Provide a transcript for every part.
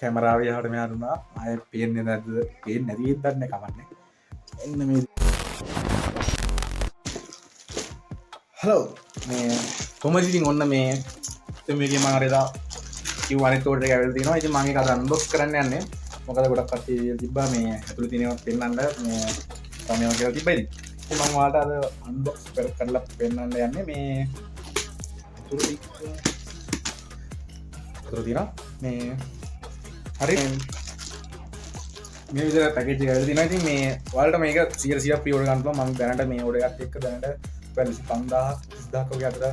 කැමරාව යහට මෙයාරුණා අය පේන්නේ නැද්ද පේන්නේ නැති වෙද්දත් නේ කවන්නේ එන්න මේ හලෝ මේ කොහමද ඉතින් ඔන්න මේ මේකේ මම අර එදා කිව්ව අනිත් ඕඩර් එක ඇවිල්ලා තිනවා ඉතින් මම ඒක අද අන්බොක්ස් කරන්න යන්නේ මොකද ගොඩක් කට්ටිය තිබ්බා මේ ඇතුළේ තියෙනවා පෙන්නන්න මේ තමයි කියලා තිබ්බා ඉතින් මම ඔයාලට අද අන්බොක්ස් කරලා පෙන්නන්න යන්නේ මේ අතුරු තියෙනවා මේ හරි මේ විදිහට පැකේජ් එක ඇවිල්ලා තිනවා ඉතින් මේ ඔයාලට මේක 100% ප්‍රී ඕඩර් ගන්න පුළුවන් මම දැනට මේ ඕඩර් එකත් එක්ක දැනට 25000 30000ක වගේ අතර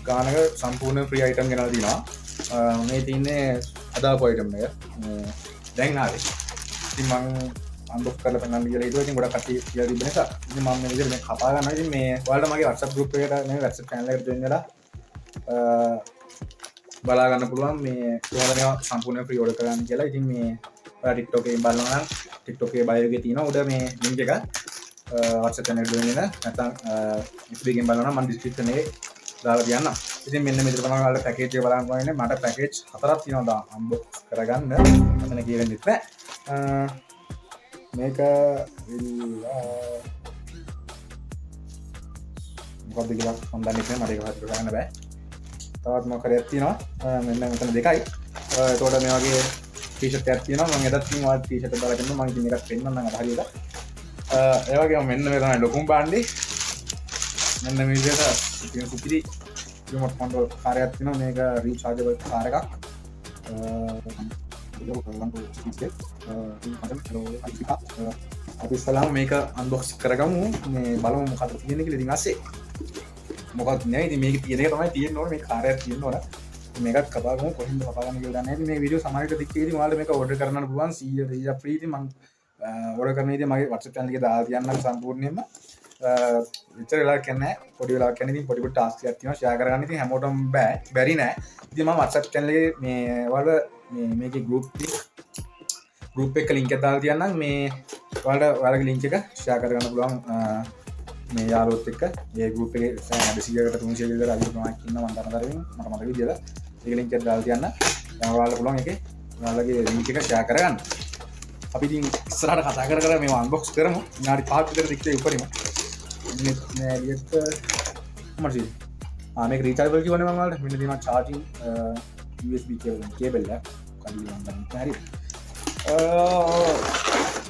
ගානක සම්පූර්ණ ෆ්‍රී අයිටම් ගෙනලා තිනවා මේ තියන්නේ අදාපු අයිටම් එක දැන් ආවේ ඉතින් මම අන්බොක්ස් කරලා පෙන්නන්න කියලා හිතුවා ඉතින් ගොඩක් කට්ටිය කියලා තිබ්බ නිසා ඉතින් මම මේ විදිහට මේ කපා ගන්නවා ඉතින් මේ ඔයාලට මගේ WhatsApp group එකට මේ WhatsApp channel එකට join වෙලා බලා ගන්න පුළුවන් මේ කොහොමද මේවා සම්පූර්ණ ෆ්‍රී ඕඩර් කරන්න කියලා ඉතින් මේ ඔයා TikTok එකෙන් බලනවා නම් TikTok එකේ bio එකේ තියෙනවා උඩ මේ link එක WhatsApp channel එකට join වෙන්න නැත්නම් FB එකෙන් බලනවා නම් මම description එකේ දාලා තියන්නම් ඉතින් මෙන්න මෙතන තමයි ඔයාලට පැකේජ් එක බලන්න ඕනේ මට පැකේජ් 4ක් තියෙනවා අන්බොක්ස් කරගන්න මෙතන කියෙන්නේ නැහැ මේක මොකක්ද කියලා මම දන්නේ නැහැ මට ඒක හරියට ගන්න බෑ තවත් මොකක් හරි තියෙනවා මෙන්න මෙතන දෙකයි එතකොට මේ වගේ ටී-ෂර්ට් එකක් තියෙනවා මම එදත් තියෙන වාට ටී-ෂර්ට් එක දාලා ගන්න මම ඉතින් මේකත් පෙන්නන්නම් අර හරියට ඒ වගේම මෙන්න මේ තමයි ලොකුම බාණ්ඩේ මෙන්න මේ විදිහට ඉතින් සුපිරි රිමෝට් කන්ට්‍රෝල් කාර්යයක් තියෙනවා මේක රීචාර්ජබල් කාර් එකක් අපි ඉස්සලාම මේක අන්බොක්ස් කරගමු මේ බලමු මොකක්ද තියෙන්නේ කියලා ඉතින් ASCII මොකක්ද නෑ ඉතින් මේක තියෙන එක තමයි තියෙන්න ඕනේ මේ කාර්යයක් තියෙන්න ඕන මේකත් කපා ගමු කොහෙන්ද කපා ගන්න කියලා දන්නේ නැහැ ඉතින් මේ වීඩියෝ සමහරට දික්කේ ඉතින් ඔයාලට මේක ඕඩර් කරන්න පුළුවන් 100 free ඉතින් මම ඕඩර් කරන ඉතින් මගේ WhatsApp channel එකේ දාලා තියන්නම් සම්පූර්ණයෙන්ම විතර වෙලා කියන්නේ පොඩි වෙලා කියන්නේ ඉතින් පොඩි පොඩි ටාස්ක් එකක් තියෙනවා ෂෙයා කරගන්න ඉතින් හැමෝටම බැරි නෑ ඉතින් මම WhatsApp channel එකේ මේ ඔයාලට මේකේ group එක link එක දාලා තියන්නම් මේ ඔයාලගේ link එක ෂෙයා කරගන්න පුළුවන් මේ යාළුවොත් එක්ක මේ group එකේ 100කට 300 විතර අධික ප්‍රමාණයක් ඉන්නවා මම දන්නතරමින් මට මතක විදියට ඒක link එක දාලා තියන්න දැන් ඔයාලට පුළුවන් ඒකේ ඔයාලගේ link එක ෂෙයා කරගන්න අපි ඉතින් ඉස්සරහට කතා කර මේව අන්බොක්ස් කරමු විනාඩි 5ක් විතර තික්කේ උඩරිම මේ එළියට මොකද මේක රීචාර්ජබල් කියවනේ මම ඔයාලට මෙන්න තියෙනවා charging USB cable එක කඩිය මම දන්නේ හරි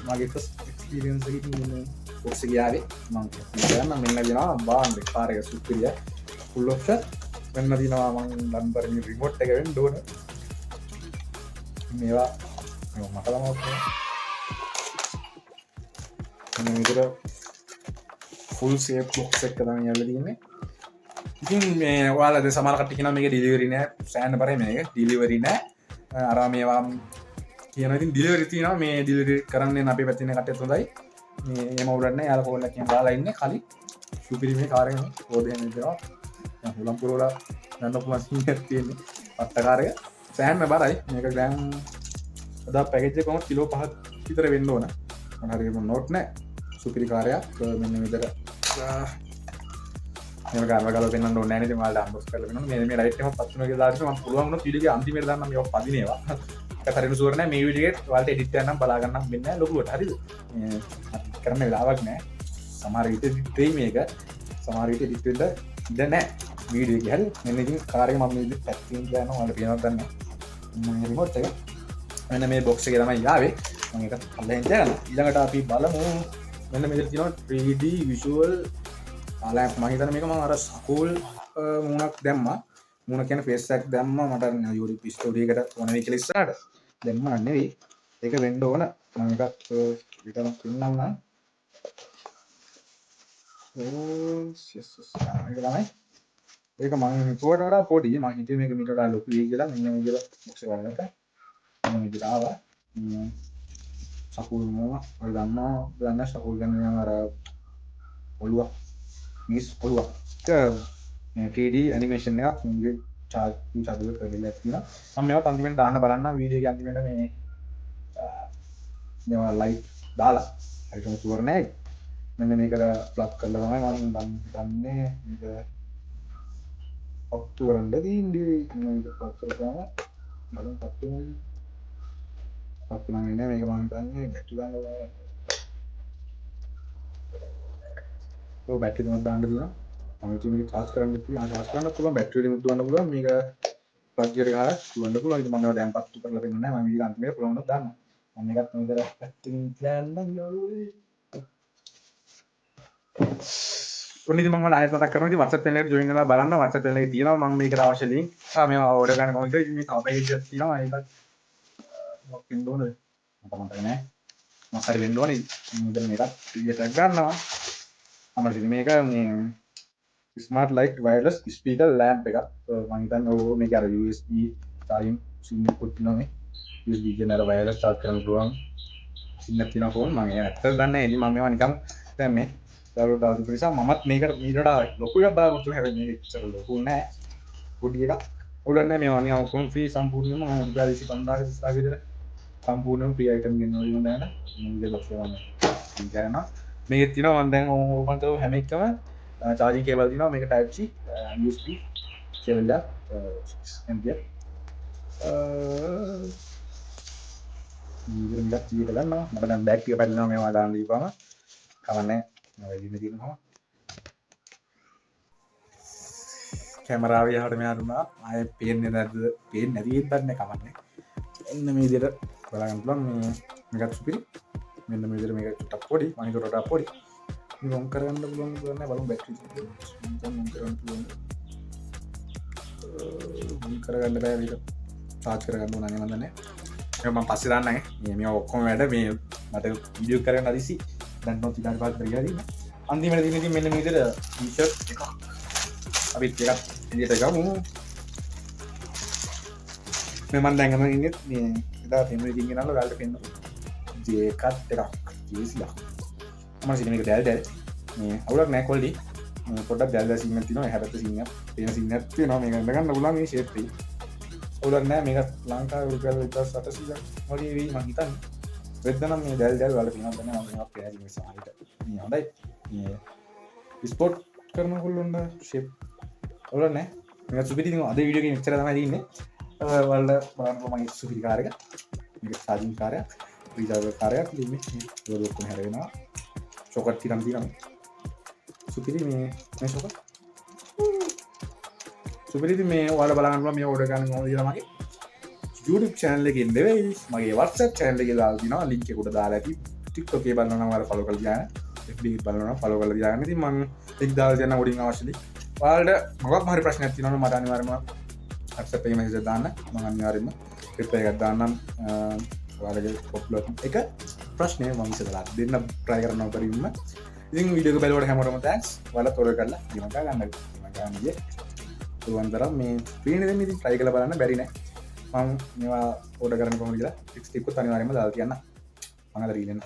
මගේ first experience එක ඉතින් box එක යාවේ මම කියන්න මෙන්න දෙනවා බාන්ඩ් කාර් එක සුපිරිය full option මෙන්න දිනවා මම නම්බර් මේ රිමෝට් එක වෙන්න ඕන මේවා මට තමයි මෙන්න විතර full shape box එක තමයි යල්ලා තියෙන්නේ ඉතින් මේ ඔයාලද සමහර කට්ටිය කියනවා මේක ඩෙලිවරි නෑ සෑහෙන බරයි මේක ඩෙලිවරි නෑ අර මේවා කියන ඉතින් ඩෙලිවරි තියෙනවා මේ ඩෙලිවරි කරන්නේ අපේ පැත්තේ ඉන්න කට්ටියත් හොඳයි මේ එහෙම උඩ නැහැ යාලා කෝල් එකකින් දාලා ඉන්නේ කලින් සුපිරි මේ කාර් එක ඕඩර් එකෙන් දෙනවා දැන් හුලම් පුරවලා යන්න පුළුවන් සීනයක් තියෙන්නේ පට්ට කාර් එක සෑහෙන බරයි මේක ග්‍රෑම් අදා පැකේජ් එක කොහොමද කිලෝ 5ක් විතර වෙන්න ඕන මම හරියට නෝට් නැහැ සුපිරි කාර් එකක් මෙන්න විතර මේක ගානව ගාලා පෙන්නන්න ඕනේ නැහැ නේද ඔයාලට අන්බොක්ස් කරලා පෙන්නන්න මේ රයිට් එකම පස්සුන එක දාලා මම පුළුවන් වුණොත් වීඩියෝ එකේ අන්තිමට දාන්න මේක පදිනේවා කතරින් සුවර නැහැ මේ වීඩියෝ එකේ ඔයාලට එඩිට් කරන්න බලා ගන්න වෙන්නේ නැහැ ලොකුවට හරිද මේ කරන්න වෙලාවක් නැහැ සමහර විට එඩිට් වෙයි මේක සමහර විට එඩිට් වෙන්න ඉඩ නැහැ වීඩියෝ එකේ හරි මෙන්න ඉතින් කාර් එක මම මේ පැත්තකින් ගියාම ඔයාලට පේනවද දන්නේ මම රිමෝට් එක මෙන්න මේ බොක්ස් එකේ තමයි ආවේ මම ඒක අල්ලගෙන තියගන්න ඊළඟට අපි බලමු මෙන්න මෙතන තියෙනවා 3D visual ආලයක් මම හිතන්නේ මේක මම අර සකෝල් මූණක් දැම්මා මූණ කියන්නේ ෆේස් එකක් දැම්මා මට යෝරි පිස්ටෝරි එකට ඕන වෙයි කියලා ඉස්සරහට දැම්මා නෙවෙයි ඒක වෙන්න ඕන මම එකක් විතරක් පින්නම් නම් ඒක තමයි ඒක මම හිතුවට වඩා පොඩි මම හිතුවේ මේක මීට වඩා ලොකු වෙයි කියලා මෙන්න මේ විදිහට බොක්ස් එක වලට මම විදිහට ආවා සකෝල් මූණ ඔය දන්නා සකෝල් ගන්න අර ඔළුව මිස් ඔළුව මේ 3D ඇනිමේෂන් එකක් මුගේ චාර්ජ් කරලා තියෙනවා මම මේවත් අන්තිමට දාන්න බලන්න වීඩියෝ එකේ අන්තිමට මේවා ලයිට් දාලා හරියටම ෂුවර් නෑ මෙන්න මේකට ප්ලග් කරලා තමයි මම දන්නේ මේක ඔක්ටෝබර් වලදී ඉන්නේ මේක ප්ලග් කරලා බලමු පස්සේ පත්තු නම් ඉන්නේ මේක මම හිතන්නේ බැටරි දාන්න ඕන. ඔව් බැටරි දෙකක් දාන්න දුන්නා. මම ඉතින් මේක චාර්ජ් කරන්න පුළුවන්. චාර්ජ් කරන්න පුළුවන් බැටරි දෙකක් දාන්න පුළුවන්. මේක ප්ලග් එකට ගහලා පුළුවන් පුළුවන්. ඉතින් මම ඒවා දැන් පත්තු කරලා දෙන්නේ නැහැ. මම මේක අන්තිමට පුළුවන් නම් දාන්න. මම මේකත් මෙතන පැත්තකින් දාන්න යාළුවෝ. ඔන්න ඉතින් මම ආයෙත් මතක් කරනවා. ඉතින් WhatsApp channel එකට join වෙලා බලන්න. WhatsApp channel එකේ තියෙනවා මම මේකට අවශ්‍ය link. මේවා order ගන්න කොහොමද? ඉතින් මේ තව page එකක් තියෙනවා. ඒකත් මොකක් වෙන්න ඕනද? මට මතක නැහැ. මොකක් හරි වෙන්න ඕනේ. මෙතන මේකත් create එකක් ගන්නවා. අපිට ඉතින් මේක මේ smart light wireless speaker lamp එකක්. මම හිතන්නේ ඕක මේක අර USB charging pin එකක් තියෙනවා මේ. USB කියන අර wireless charge කරන්න පුළුවන්. pin එකක් තියෙනවා ෆෝන්. මම ඒක ඇත්තට දන්නේ නැහැ. ඉතින් මම මේවා නිකන් දැන් මේ දාලා නිසා මමත් මේකට මීටරට ලොකු එකක් දාගත්තු හැබැයි මේක ඉච්චර ලොකු නෑ. පොඩි එකක්. උඩ නෑ මේවා නිකන් ඔක්කොම ෆ්‍රී සම්පූර්ණයෙන්ම මම රුපියල් 25000 විතර සම්පූර්ණයෙන්ම ෆ්‍රී අයිටම් ගෙන්නනවා ඉන්න දැනට. මම දෙලොස් කරනවා. මේකේ තියෙනවා මම දැන් ඕපන් කරපු හැම එකම charging cable තියෙනවා. මේක type C USB cable එක 6 ampere. මේක ජීවිත ගන්නවා. මම දැන් බෑග් එක පැටලෙනවා මේවා දාන්න දීපුවම. කවන්නේ වැඩිම තියෙනවා. කැමරාව යහට මෙහාට වුණා. ආයේ පේන්නේ නැද්ද? පේන්නේ නැති එකක් දන්නේ කවන්නේ. එන්න මේ විදිහට බලන්න පුළුවන් මේ මේකත් සුපිරි. මෙන්න මේ විදිහට මේක ටිකක් පොඩි, මනිටරට පොඩි. මේක ඔන් කරගන්න පුළුවන් නෑ බලමු බැටරි එක. ඔන් කරගන්න පුළුවන්. ඔන් කරගන්න බෑ මේක. charge කරගන්න ඕන නේ මන් දන්නේ. ඒක මම පස්සේ දාන්නයි. මේ ඔක්කොම වැඩ මේ මට වීඩියෝ කරගෙන හදිසි දැන් නොත් ඉඳන් පාත් කරගෙන ඉන්නේ. අන්තිමට තියෙන ඉතින් මෙන්න මේ විදිහට ටී-ෂර්ට් එකක්. අපි ටිකක් එළියට ගමු. මේ මම දැන් ඉන්නේ මේ එදා තෙමු ඉතින් ගෙනල්ලා ඔයාලට පෙන්නන. ජේකට් එකක්. ජීසියක්. මම සිත මේක දැල් දැල්. මේ අවුලක් නැහැ කොල්ලි. මේ පොඩ්ඩක් දැල් දැල් සිංහක් තියෙනවා. එහා පැත්තේ සිංහක්. තියෙන සිංහක් තියෙනවා. මේක ගන්න පුළුවන් මේ ෂේප් එක. අවුලක් නැහැ මේක ලංකාවේ රුපියල් 1800ක් වගේ වෙයි මම හිතන්නේ. වෙද්දනම් මේ දැල් දැල් වල තියෙනවා තමයි මම මේවත් පෑදී මේ සමහරට. මේ හොඳයි. මේ ස්පෝර්ට් කරන කොල්ලොන්ට ෂේප් වල නැහැ. මේක සුපිරි ඉතින් අද වීඩියෝ එකේ මෙච්චර තමයි තියෙන්නේ. වල බලන්න මම සුපිරි කාර් එක. මේක charging කාර්යයක්. රීචාර්ජ් කාර්යයක් ඉතින් මේ ඔක්කොම හැරෙනවා. චොකට් ටිකක් තියෙනවා. සුපිරි මේ චොකට්. සුපිරි ඉතින් මේ ඔයාලා බලන්න පුළුවන් මේ ඕඩර් ගන්න ඕන විදිහ මගේ YouTube channel එකේ නෙවෙයි මගේ WhatsApp channel එකේ දාලා තියෙනවා link එක උඩ දාලා ඇති TikTok එකේ බලනවා නම් ඔයාලා follow කරලා තියාගන්න FB එකේ බලනවා නම් follow කරලා තියාගන්න ඉතින් මම link දාලා තියෙනවා උඩින් අවශ්‍ය link ඔයාලට මොකක් හරි ප්‍රශ්නයක් තියෙනවා නම් මට අනිවාර්යයෙන්ම WhatsApp එකේ message දාන්න මම අනිවාර්යයෙන්ම reply එකක් දාන්නම් ඔයාලගේ popular එක ප්‍රශ්නේ මම විසඳලා දෙන්න try කරනවා පරිවිම ඉතින් වීඩියෝ එක බලවට හැමෝටම thanks ඔයාලා තොර කරලා ගිමක ගන්න ගියේ තුන්තරම් මේ ස්ක්‍රීන් එකෙන් ඉතින් try කරලා බලන්න බැරි නෑ මම මේවා ඕඩර් කරන්න කොහොමද කියලා ටික්ස් ටිකක් අනිවාර්යයෙන්ම දාලා තියන්න මම අද රීල් එක